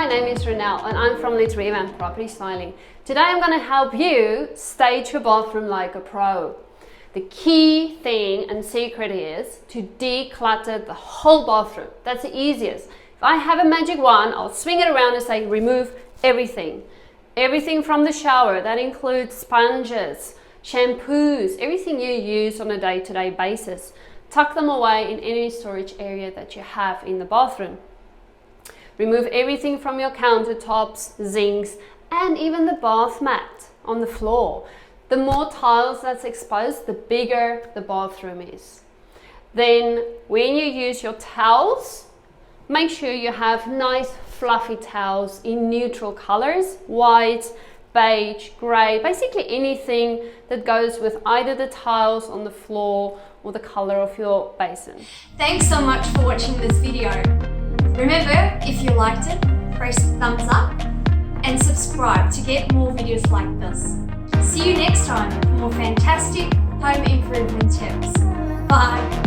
name is Ronel and I'm from Let's Revamp Property Styling. Today I'm going to help you stage your bathroom like a pro. The key thing and secret is to declutter the whole bathroom. That's the easiest. If I have a magic wand, I'll swing it around and say remove everything. Everything from the shower. That includes sponges, shampoos, everything you use on a day-to-day basis. Tuck them away in any storage area that you have in the bathroom. Remove everything from your countertops, sinks, and even the bath mat on the floor. The more tiles that's exposed, the bigger the bathroom is. Then when you use your towels, make sure you have nice fluffy towels in neutral colors, white, beige, grey, basically anything that goes with either the tiles on the floor or the color of your basin. Thanks so much for watching this video. Remember, if you liked it, press thumbs up and subscribe to get more videos like this. See you next time for more fantastic home improvement tips. Bye.